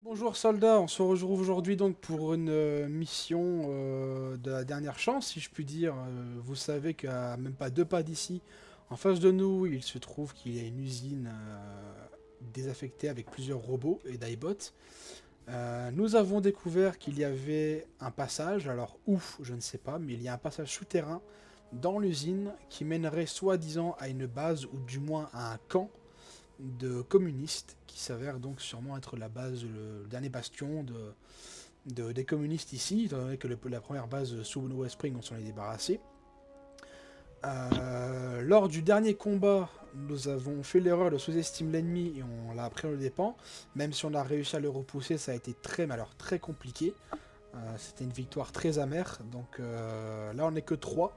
Bonjour soldats, on se retrouve aujourd'hui donc pour une mission de la dernière chance, si je puis dire. Vous savez qu'à même pas deux pas d'ici, en face de nous, il se trouve qu'il y a une usine désaffectée avec plusieurs robots et d'iBots. Nous avons découvert qu'il y avait un passage, alors où, je ne sais pas, mais il y a un passage souterrain dans l'usine qui mènerait soi-disant à une base ou du moins à un camp de communistes qui s'avère donc sûrement être la base, le dernier bastion des communistes ici, étant donné que la première base sous West Spring, on s'en est débarrassé. Lors du dernier combat, nous avons fait l'erreur de sous-estimer l'ennemi et on l'a pris au dépens. Même si on a réussi à le repousser, ça a été très, mais alors très compliqué. C'était une victoire très amère. Donc là, on n'est que 3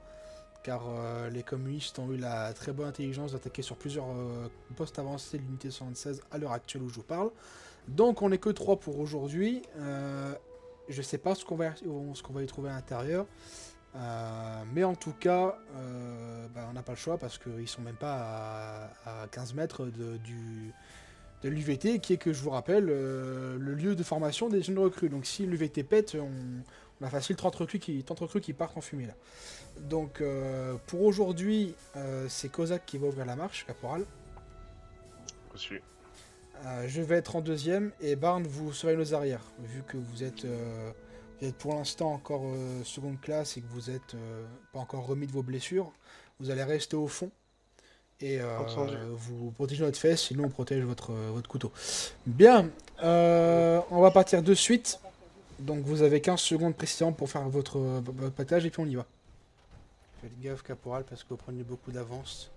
car les communistes ont eu la très bonne intelligence d'attaquer sur plusieurs postes avancés de l'unité 76 à l'heure actuelle où je vous parle. Donc on n'est que 3 pour aujourd'hui. Je sais pas ce qu'on va y trouver à l'intérieur. Mais en tout cas, on n'a pas le choix parce qu'ils sont même pas à 15 mètres de l'UVT qui est, que je vous rappelle, le lieu de formation des jeunes recrues. Donc si l'UVT pète, on a facile 30 recrues qui partent en fumée là. Donc pour aujourd'hui, c'est Kozak qui va ouvrir la marche, caporal. Reçu. Je vais être en deuxième et Barn, vous serez nos arrières, vu que vous êtes pour l'instant encore seconde classe et que vous êtes pas encore remis de vos blessures. Vous allez rester au fond et Entendu. vous protégez notre fesse, sinon on protège votre couteau. Bien, on va partir de suite. Donc vous avez 15 secondes précisément pour faire votre patage et puis on y va. Faites gaffe, caporal, parce que vous prenez beaucoup d'avance.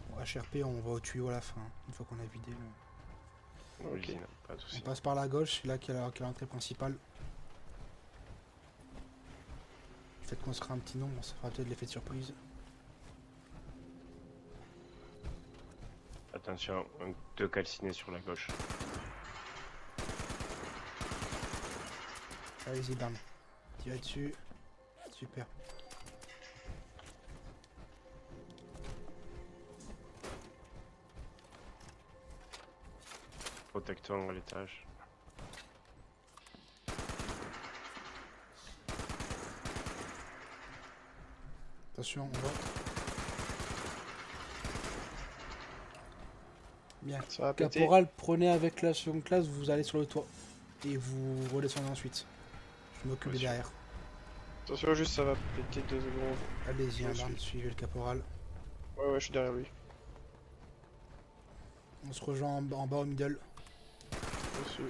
Bon, HRP, on va au tuyau à la fin, une fois qu'on a vidé. Ok. Ok. Pas de On soucis. passe par la gauche, c'est là qu'il y a l'entrée principale. Faites qu'on sera un petit nombre, ça fera peut-être l'effet de surprise. Attention, deux calcinés sur la gauche. Allez-y, bam. Tirez dessus. Super. Protecteur à l'étage. Attention, on va. Bien. Ça va péter. Caporal, prenez avec la seconde classe, vous allez sur le toit. Et vous redescendez ensuite. Je m'occupe Reçu. derrière. Attention, juste ça va péter 2 secondes. Allez-y, Je hein, suis. Barn, suivez le caporal. Ouais, je suis derrière lui. On se rejoint en bas au middle. Reçu.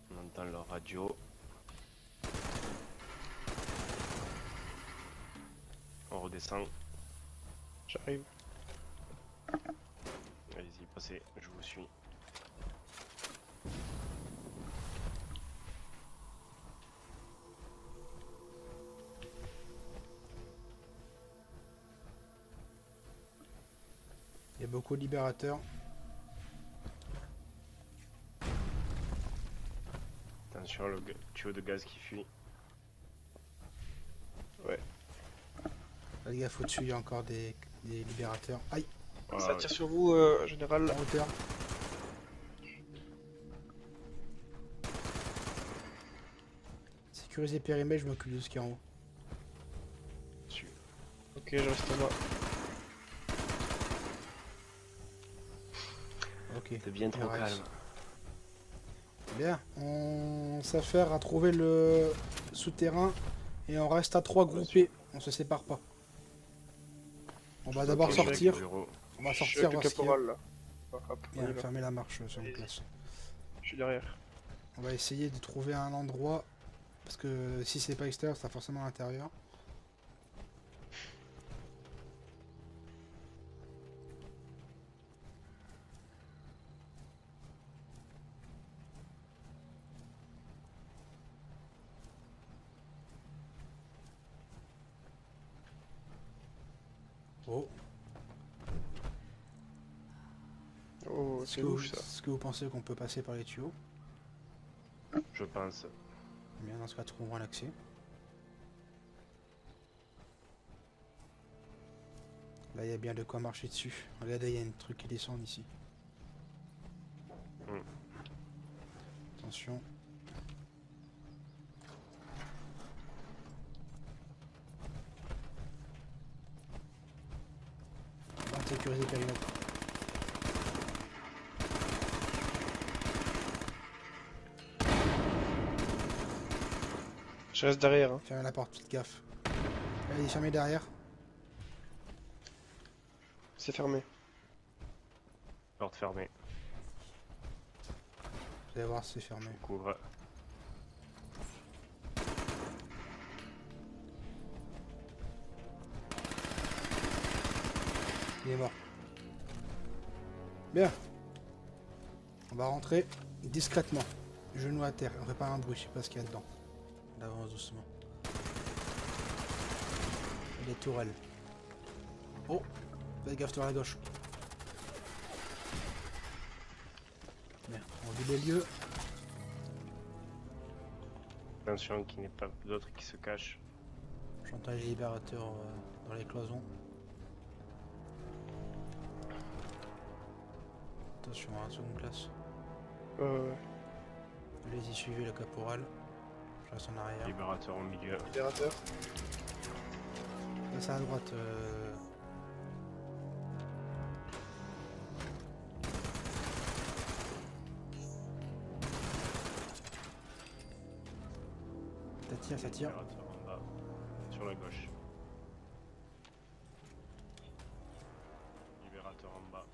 On entend leur radio. On redescend. J'arrive. Allez-y, passez, je vous suis. Il y a beaucoup de libérateurs. Attention, le tuyau de gaz qui fuit. Ouais. Faites gaffe au-dessus, il y a encore des libérateurs. Aïe, Ça Ouais. tire sur vous, général. en hauteur. Sécuriser périmètre, je m'occupe de ce qui est en haut. Reçu. Ok, je reste là. Ok. Devient trop Nice. calme. Bien, on s'affaire à trouver le souterrain et on reste à 3 groupés, on se sépare pas. On va d'abord Ok, sortir, Bureau. on va Je suis sortir avec le voir ce qu'il y a. caporal là. Hop, on y Bien, va. fermer la marche sur une Allez-y. place. Je suis derrière. On va essayer de trouver un endroit, parce que si c'est pas extérieur, c'est forcément à l'intérieur. Oh, Oh, est-ce c'est que, louche ça. est-ce que vous pensez qu'on peut passer par les tuyaux? Je pense. Bien, dans ce cas, trouvons l'accès. Là, il y a bien de quoi marcher dessus. Regardez, il y a un truc qui descend ici. Hmm. Attention. On va sécuriser le périmètre. Je reste derrière. Hein. Fermez la porte, petite gaffe. Allez, fermez derrière. C'est fermé. Porte fermée. Vous allez voir, c'est fermé. Couvre. Il est mort. Bien. On va rentrer discrètement. Genou à terre. On fait pas un bruit, je sais pas ce qu'il y a dedans. On avance doucement. Les tourelles. Oh, faites gaffe sur la gauche. Bien, on vit les lieux. Attention qu'il n'y ait pas d'autres qui se cachent. Chantage libérateur dans les cloisons. Attention à la seconde place. Ouais. Allez-y, suivez le caporal. Je reste en arrière. Libérateur au milieu. Libérateur. Passez à droite. Ça tire. Libérateur en bas. Sur la gauche. Libérateur en bas.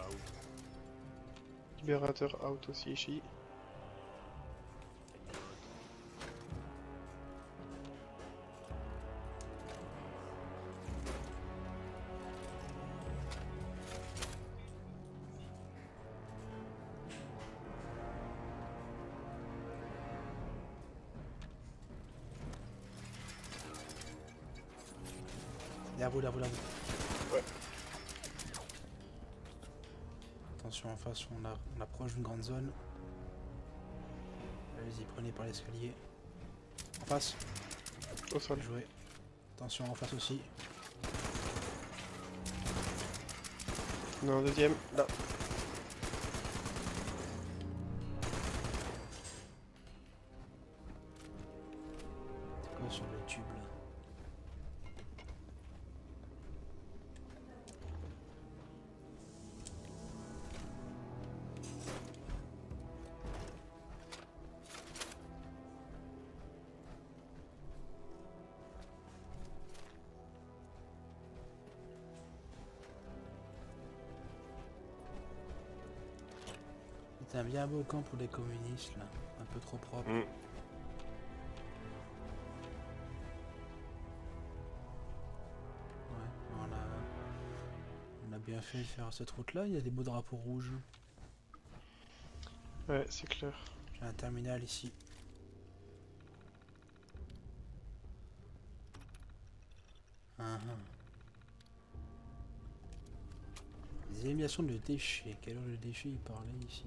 Out. Libérateur out aussi ici. Derrière vous, derrière vous, derrière vous. Ouais. Attention en face, on approche d'une grande zone. Allez-y, prenez par l'escalier. En face, Au sol. bien joué. Attention en face aussi. Non, deuxième. Là. C'est quoi sur le tube là? C'est un bien beau camp pour les communistes là, un peu trop propre. Hmm. Ouais, on a bien fait de faire cette route là, il y a des beaux drapeaux rouges. Ouais, c'est clair. J'ai un terminal ici. Ah, ah. Des éliminations de déchets. Quelle heure de déchets il parlait ici?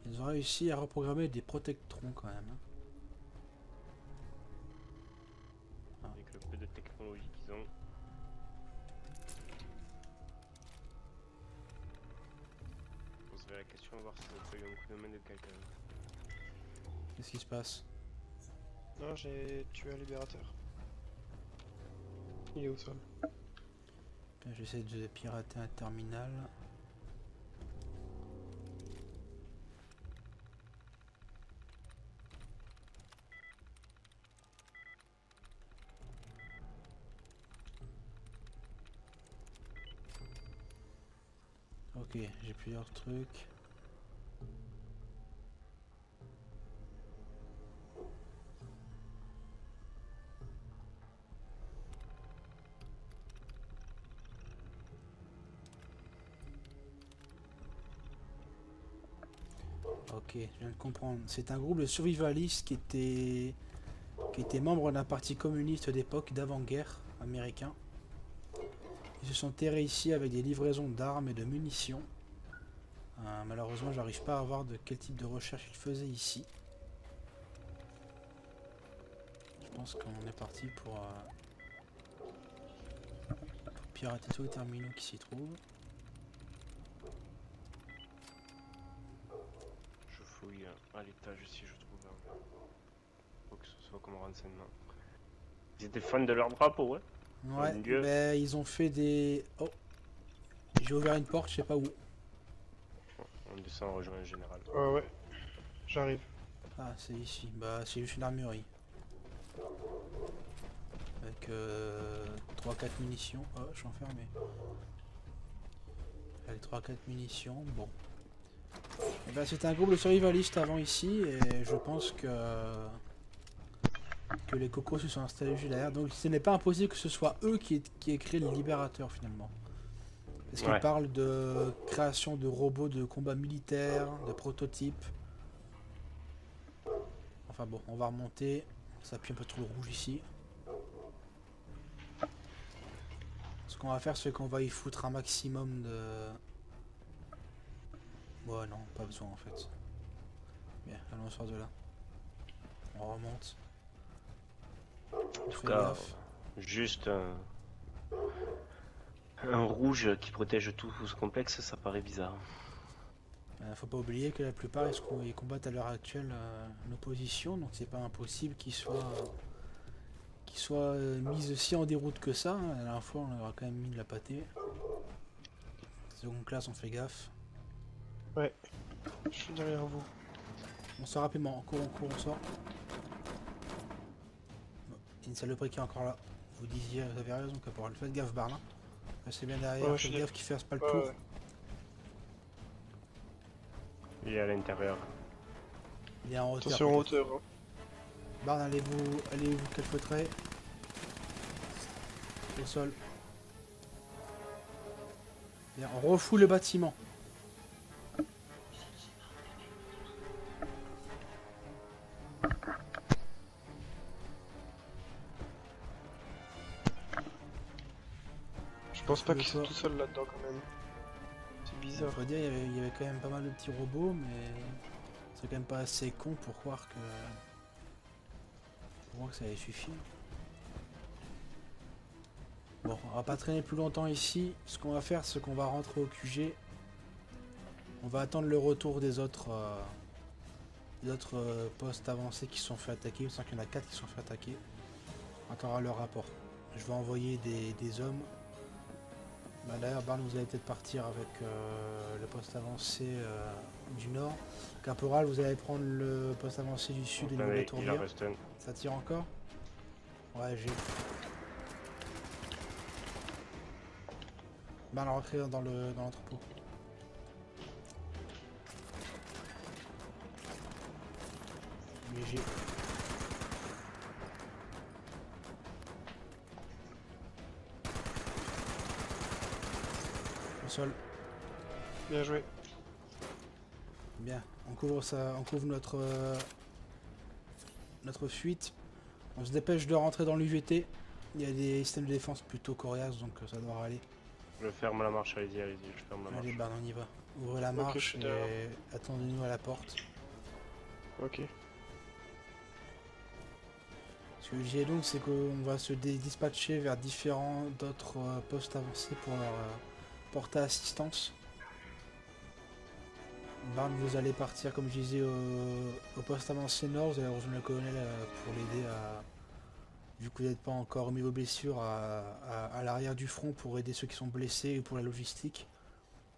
Ils ont réussi à reprogrammer des protectrons quand même. Hein. Avec le peu de technologie qu'ils ont. On se fait la question, voir si ça peut eu un coup de main de quelqu'un. Qu'est-ce qui se passe? Non, j'ai tué un libérateur. Il est au sol. Bien, j'essaie de pirater un terminal. Ok, j'ai plusieurs trucs. Ok, je viens de comprendre. C'est un groupe de survivalistes qui était membre d'un parti communiste d'époque d'avant-guerre américain. Ils se sont terrés ici avec des livraisons d'armes et de munitions. Malheureusement, j'arrive pas à voir de quel type de recherche ils faisaient ici. Je pense qu'on est parti pour pirater tous les terminaux qui s'y trouvent. Je fouille à l'étage si je trouve un. Faut que ce soit comme renseignement. Ils étaient fans de leur drapeau, ouais. Ouais, Dieu. ben ils ont fait des... Oh, j'ai ouvert une porte, je sais pas où. On descend, on rejoint le général. Ouais, j'arrive. Ah, c'est ici. Bah, c'est juste une armurerie. Avec 3-4 munitions. Oh, je suis enfermé. Avec 3-4 munitions, bon. Et bah, c'était un groupe de survivalistes avant ici, et je pense que les cocos se sont installés juste derrière. Donc ce n'est pas impossible que ce soit eux qui aient créé le Libérateur finalement. Parce qu'ils Ouais. parlent de création de robots de combat militaire, de prototypes. Enfin bon, on va remonter. Ça appuie un peu trop le rouge ici. Ce qu'on va faire, c'est qu'on va y foutre un maximum de... Ouais, non, pas besoin en fait. Bien, allons on sort de là. On remonte. En tout cas, juste un rouge qui protège tout ce complexe, ça paraît bizarre. Faut pas oublier que la plupart ils combattent à l'heure actuelle l'opposition, donc c'est pas impossible qu'ils soient mis aussi en déroute que ça. La dernière fois on leur a quand même mis de la pâtée. Seconde classe, on fait gaffe. Ouais, je suis derrière vous. On sort rapidement, on court, on sort. Bon, il y a une saloperie qui est encore là. Vous disiez, vous avez raison, caporal. Faites gaffe, Barlin. Restez bien derrière, Ouais, faites gaffe qu'il fasse pas le Ouais, tour. ouais. Il est à l'intérieur. Il est en hauteur. Attention en peut-être. hauteur. Hein. Barn, allez-vous calfeutrer. Au sol. Bien, on refoule le bâtiment. Je pense pas Le qu'ils sont corps. tout seuls là-dedans quand même. C'est Il bizarre. faut dire, il y avait quand même pas mal de petits robots, mais c'est quand même pas assez con pour croire que ça allait suffire. Bon, on va pas traîner plus longtemps ici. Ce qu'on va faire, c'est qu'on va rentrer au QG. On va attendre le retour des autres postes avancés qui se sont fait attaquer. Il me semble qu'il y en a 4 qui se sont fait attaquer. On attendra leur rapport. Je vais envoyer des hommes. Bah, d'ailleurs, Barn, vous allez peut-être partir avec le poste avancé du nord. Caporal, vous allez prendre le poste avancé du sud au niveau de la Il en tourbière. reste un. Ça tire encore? Ouais, j'ai. Barn, rentrez dans l'entrepôt. Léger. Au sol. Bien joué. Bien. On couvre ça, on couvre notre fuite. On se dépêche de rentrer dans l'UVT. Il y a des systèmes de défense plutôt coriaces, donc ça doit aller. Je ferme la marche, allez-y, je ferme la marche. Allez, Barn, on y va. Ouvrez la Ok, marche je suis derrière. et attendez-nous à la porte. Ok. Ce que je disais donc, c'est qu'on va se dispatcher vers différents d'autres postes avancés pour leur porter assistance. Barn, vous allez partir, comme je disais, au poste avancé nord. Vous allez rejoindre le colonel pour l'aider à... Vu que vous n'êtes pas encore mis vos blessures à l'arrière du front pour aider ceux qui sont blessés ou pour la logistique.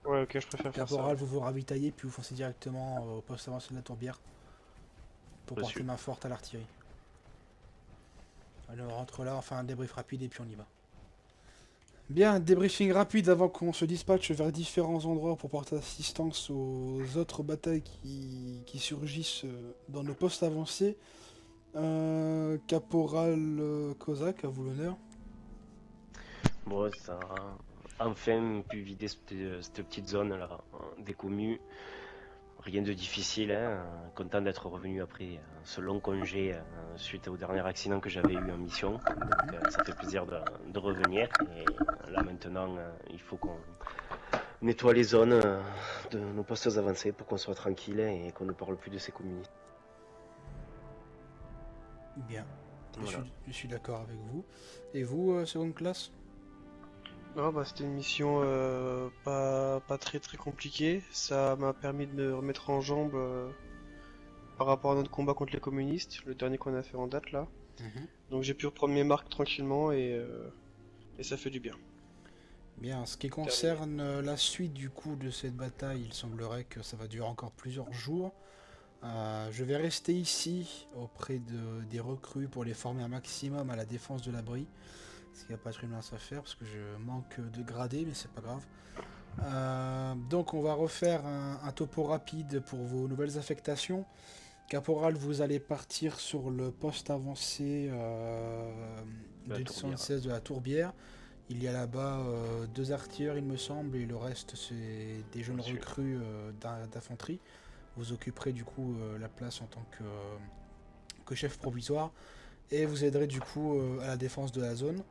Ouais, ok, je préfère faire ça. Caporal, vous vous ravitaillez puis vous foncez directement au poste avancé de la tourbière pour Reçu. porter main forte à l'artillerie. Allez, on rentre là, on fait un débrief rapide et puis on y va. Bien, débriefing rapide avant qu'on se dispatche vers différents endroits pour porter assistance aux autres batailles qui surgissent dans nos postes avancés. Caporal Kozak, à vous l'honneur. Bon, ça a enfin pu vider cette petite zone là, des communes. Rien de difficile, hein. Content d'être revenu après ce long congé suite au dernier accident que j'avais eu en mission. Donc ça fait plaisir de revenir. Et là maintenant, il faut qu'on nettoie les zones de nos postes avancés pour qu'on soit tranquille et qu'on ne parle plus de ces communistes. Bien. Voilà. Je suis d'accord avec vous. Et vous, seconde classe? Non, bah, c'était une mission pas très très compliquée. Ça m'a permis de me remettre en jambe par rapport à notre combat contre les communistes, le dernier qu'on a fait en date là. Mhm. Donc j'ai pu reprendre mes marques tranquillement et ça fait du bien. Bien, en ce qui concerne la suite du coup de cette bataille, il semblerait que ça va durer encore plusieurs jours. Je vais rester ici auprès des recrues pour les former un maximum à la défense de l'abri. Parce qu'il n'y a pas de menace à faire, parce que je manque de gradés, mais c'est pas grave. Donc on va refaire un topo rapide pour vos nouvelles affectations. Caporal, vous allez partir sur le poste avancé La 216 de la Tourbière. Il y a là-bas 2 artilleurs, il me semble, et le reste, c'est des jeunes Bien sûr. recrues d'infanterie. Vous occuperez du coup la place en tant que chef provisoire, et vous aiderez du coup à la défense de la zone.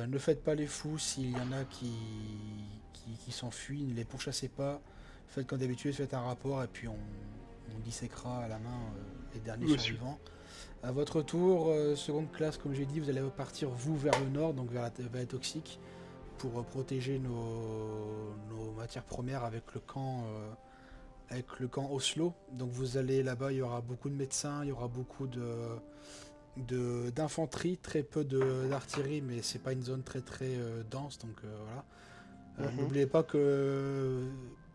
Ne faites pas les fous s'il y en a qui s'enfuient, ne les pourchassez pas. Faites comme d'habitude, faites un rapport, et puis on disséquera à la main les derniers Monsieur. survivants. À votre tour, seconde classe, comme j'ai dit, vous allez repartir vous vers le nord, donc vers la toxique, pour protéger nos matières premières avec le camp Oslo. Donc vous allez là-bas, il y aura beaucoup de médecins, il y aura beaucoup d'infanterie, très peu d'artillerie, mais c'est pas une zone très très dense, donc voilà. Mhm. N'oubliez pas que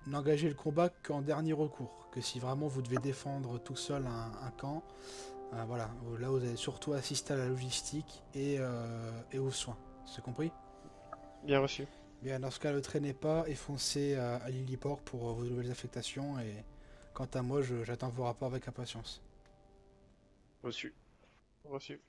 n'engagez le combat qu'en dernier recours, que si vraiment vous devez défendre tout seul un camp, voilà, là vous allez surtout assister à la logistique et aux soins. C'est compris? Bien reçu. Bien, dans ce cas, ne traînez pas et foncez à Lilliport pour vos nouvelles affectations. Et quant à moi, j'attends vos rapports avec impatience. Reçu. Reçu.